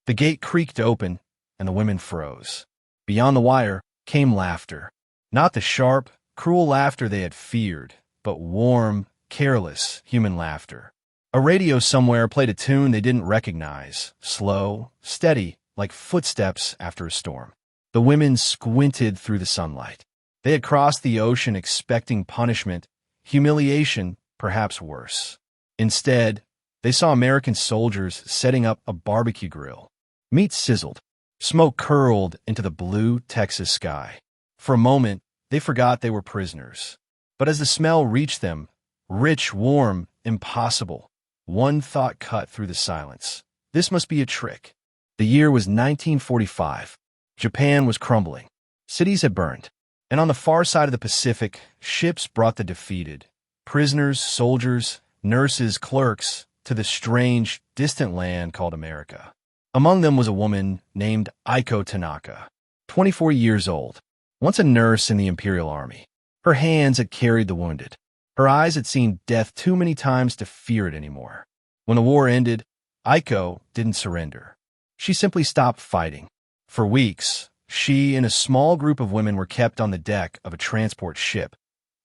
The gate creaked open, and the women froze. Beyond the wire came laughter. Not the sharp, cruel laughter they had feared, but warm, careless, human laughter. A radio somewhere played a tune they didn't recognize, slow, steady, like footsteps after a storm. The women squinted through the sunlight. They had crossed the ocean expecting punishment, humiliation, perhaps worse. Instead, they saw American soldiers setting up a barbecue grill. Meat sizzled. Smoke curled into the blue Texas sky. For a moment, they forgot they were prisoners. But as the smell reached them, rich, warm, impossible, one thought cut through the silence. This must be a trick. The year was 1945. Japan was crumbling. Cities had burned. And on the far side of the Pacific, ships brought the defeated, prisoners, soldiers, nurses, clerks, to the strange, distant land called America. Among them was a woman named Aiko Tanaka, 24 years old, once a nurse in the Imperial Army. Her hands had carried the wounded. Her eyes had seen death too many times to fear it anymore. When the war ended, Aiko didn't surrender. She simply stopped fighting. For weeks, she and a small group of women were kept on the deck of a transport ship,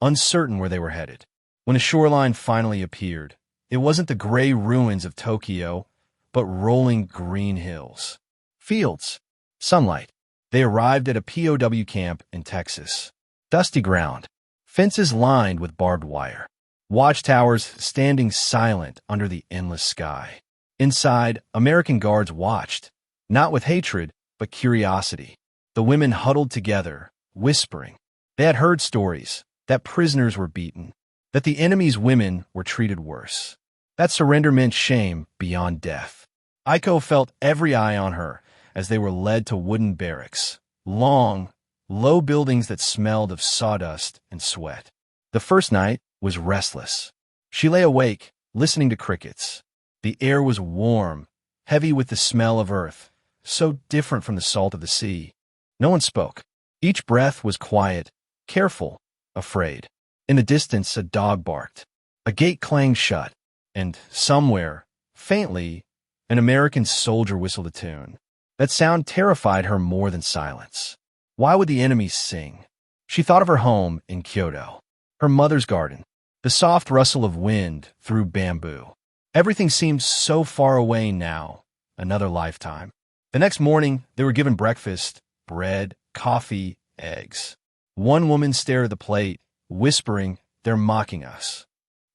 uncertain where they were headed. When the shoreline finally appeared, it wasn't the gray ruins of Tokyo, but rolling green hills. Fields. Sunlight. They arrived at a POW camp in Texas. Dusty ground. Fences lined with barbed wire. Watchtowers standing silent under the endless sky. Inside, American guards watched, not with hatred, but curiosity. The women huddled together, whispering. They had heard stories that prisoners were beaten, that the enemy's women were treated worse. That surrender meant shame beyond death. Aiko felt every eye on her as they were led to wooden barracks, long, low buildings that smelled of sawdust and sweat. The first night was restless. She lay awake, listening to crickets. The air was warm, heavy with the smell of earth, so different from the salt of the sea. No one spoke. Each breath was quiet, careful, afraid. In the distance, a dog barked. A gate clanged shut, and somewhere, faintly, an American soldier whistled a tune. That sound terrified her more than silence. Why would the enemy sing? She thought of her home in Kyoto, her mother's garden, the soft rustle of wind through bamboo. Everything seemed so far away now, another lifetime. The next morning, they were given breakfast, bread, coffee, eggs. One woman stared at the plate, whispering, "They're mocking us."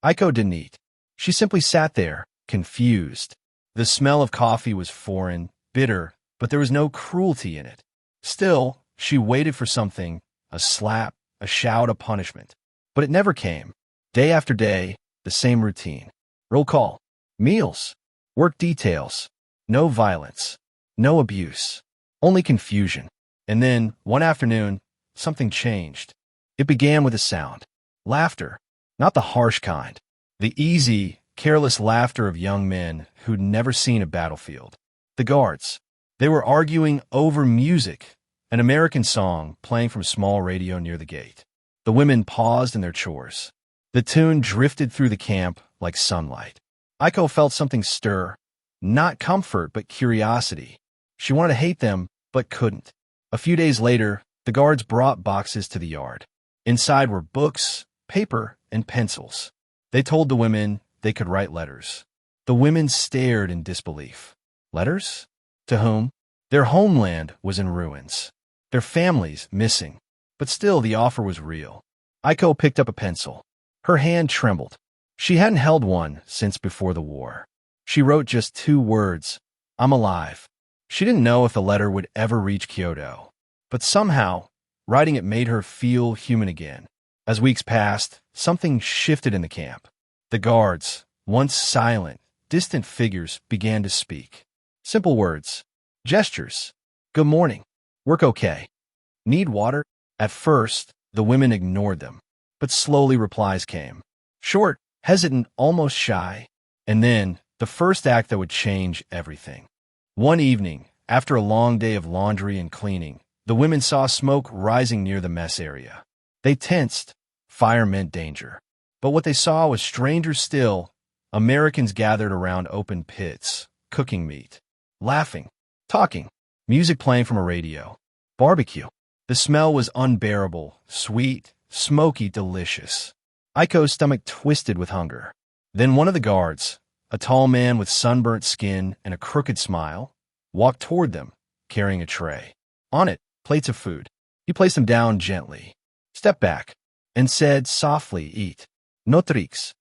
Aiko didn't eat. She simply sat there, confused. The smell of coffee was foreign, bitter, but there was no cruelty in it. Still, she waited for something, a slap, a shout, a punishment. But it never came. Day after day, the same routine. Roll call, meals, work details, no violence, no abuse, only confusion. And then, one afternoon, something changed. It began with a sound. Laughter. Not the harsh kind. The easy, careless laughter of young men who'd never seen a battlefield. The guards. They were arguing over music, an American song playing from a small radio near the gate. The women paused in their chores. The tune drifted through the camp like sunlight. Aiko felt something stir. Not comfort, but curiosity. She wanted to hate them, but couldn't. A few days later, the guards brought boxes to the yard. Inside were books, paper, and pencils. They told the women they could write letters. The women stared in disbelief. Letters? To whom? Their homeland was in ruins. Their families missing. But still, the offer was real. Aiko picked up a pencil. Her hand trembled. She hadn't held one since before the war. She wrote just 2 words, "I'm alive." She didn't know if the letter would ever reach Kyoto. But somehow, writing it made her feel human again. As weeks passed, something shifted in the camp. The guards, once silent, distant figures, began to speak. Simple words, gestures. "Good morning. Work okay. Need water?" At first, the women ignored them. But slowly replies came. Short, hesitant, almost shy. And then, the first act that would change everything. One evening, after a long day of laundry and cleaning, the women saw smoke rising near the mess area. They tensed. Fire meant danger. But what they saw was stranger still. Americans gathered around open pits, cooking meat, laughing. Talking. Music playing from a radio. Barbecue. The smell was unbearable, sweet, smoky, delicious. Aiko's stomach twisted with hunger. Then one of the guards, a tall man with sunburnt skin and a crooked smile, walked toward them, carrying a tray. On it, plates of food. He placed them down gently, stepped back, and said softly, "Eat. No tricks."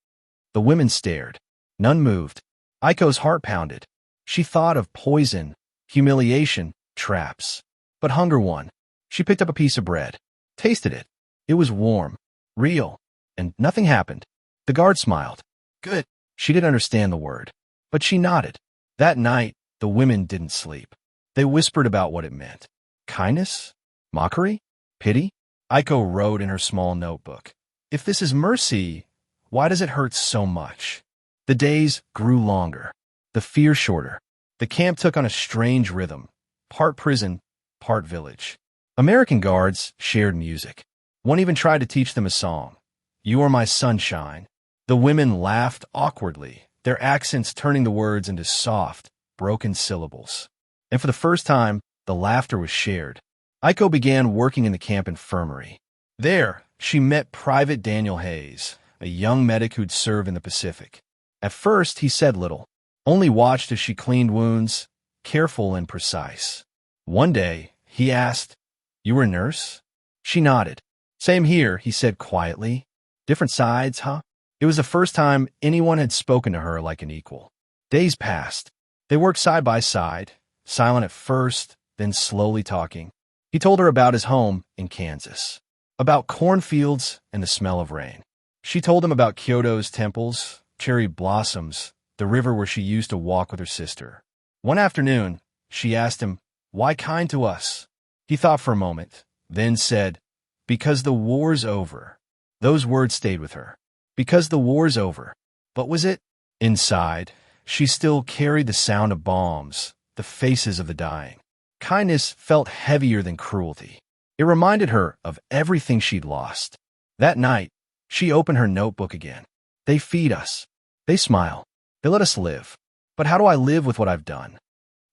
The women stared. None moved. Aiko's heart pounded. She thought of poison, humiliation, traps. But hunger won. She picked up a piece of bread, tasted it. It was warm, real, and nothing happened. The guard smiled. Good. She didn't understand the word, but she nodded. That night, the women didn't sleep. They whispered about what it meant. Kindness? Mockery? Pity? Aiko wrote in her small notebook, "If this is mercy, why does it hurt so much?" The days grew longer, the fear shorter. The camp took on a strange rhythm, part prison, part village. American guards shared music. One even tried to teach them a song, "You Are My Sunshine." The women laughed awkwardly, their accents turning the words into soft, broken syllables. And for the first time, the laughter was shared. Aiko began working in the camp infirmary. There, she met Private Daniel Hayes, a young medic who'd served in the Pacific. At first, he said little, only watched as she cleaned wounds, careful and precise. One day, he asked, "You were a nurse?" She nodded. "Same here," he said quietly. "Different sides, huh?" It was the first time anyone had spoken to her like an equal. Days passed. They worked side by side, silent at first, then slowly talking. He told her about his home in Kansas, about cornfields and the smell of rain. She told him about Kyoto's temples, cherry blossoms, the river where she used to walk with her sister. One afternoon, she asked him, "Why kind to us?" He thought for a moment, then said, "Because the war's over." Those words stayed with her. Because the war's over. But was it? Inside, she still carried the sound of bombs, the faces of the dying. Kindness felt heavier than cruelty. It reminded her of everything she'd lost. That night, she opened her notebook again. They feed us. They smile. They let us live. But how do I live with what I've done?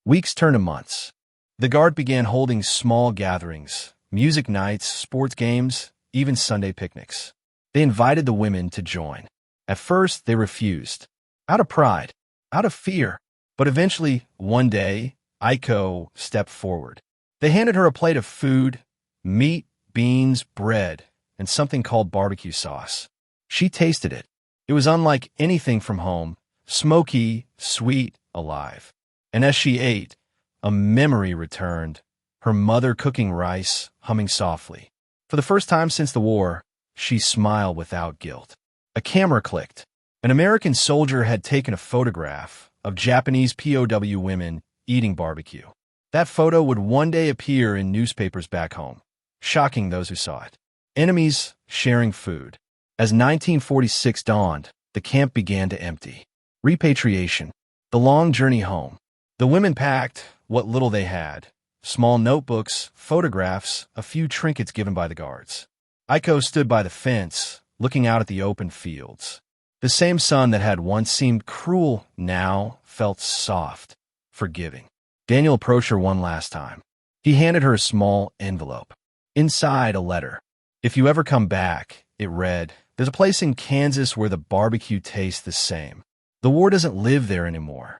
Weeks turned to months. The guard began holding small gatherings, music nights, sports games, even Sunday picnics. They invited the women to join. At first, they refused. Out of pride, out of fear. But eventually, one day, Aiko stepped forward. They handed her a plate of food, meat, beans, bread, and something called barbecue sauce. She tasted it. It was unlike anything from home, smoky, sweet, alive. And as she ate, a memory returned, her mother cooking rice, humming softly. For the first time since the war, she smiled without guilt. A camera clicked. An American soldier had taken a photograph of Japanese POW women eating barbecue. That photo would one day appear in newspapers back home, shocking those who saw it. Enemies sharing food. As 1946 dawned, the camp began to empty. Repatriation. The long journey home. The women packed what little they had. Small notebooks, photographs, a few trinkets given by the guards. Aiko stood by the fence, looking out at the open fields. The same sun that had once seemed cruel now felt soft, forgiving. Daniel approached her one last time. He handed her a small envelope. Inside, a letter. "If you ever come back," it read, "there's a place in Kansas where the barbecue tastes the same. The war doesn't live there anymore."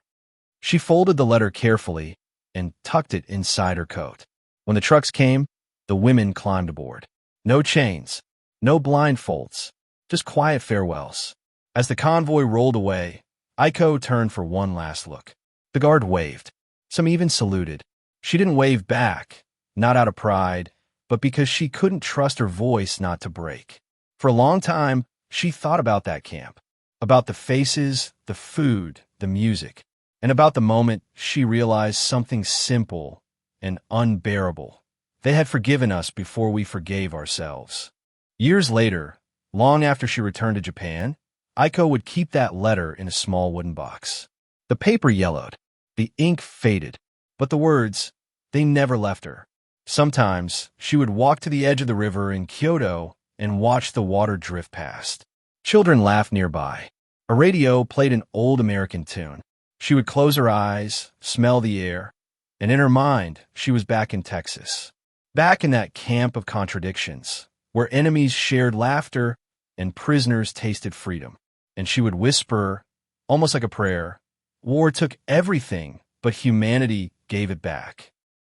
She folded the letter carefully and tucked it inside her coat. When the trucks came, the women climbed aboard. No chains, no blindfolds, just quiet farewells. As the convoy rolled away, Aiko turned for one last look. The guard waved. Some even saluted. She didn't wave back, not out of pride, but because she couldn't trust her voice not to break. For a long time, she thought about that camp, about the faces, the food, the music, and about the moment she realized something simple and unbearable. They had forgiven us before we forgave ourselves. Years later, long after she returned to Japan, Aiko would keep that letter in a small wooden box. The paper yellowed, the ink faded, but the words, they never left her. Sometimes, she would walk to the edge of the river in Kyoto and watch the water drift past. Children laughed nearby. A radio played an old American tune. She would close her eyes, smell the air, And in her mind, she was back in Texas. Back in that camp of contradictions, where enemies shared laughter and prisoners tasted freedom. And she would whisper, almost like a prayer, "War took everything, but humanity gave it back."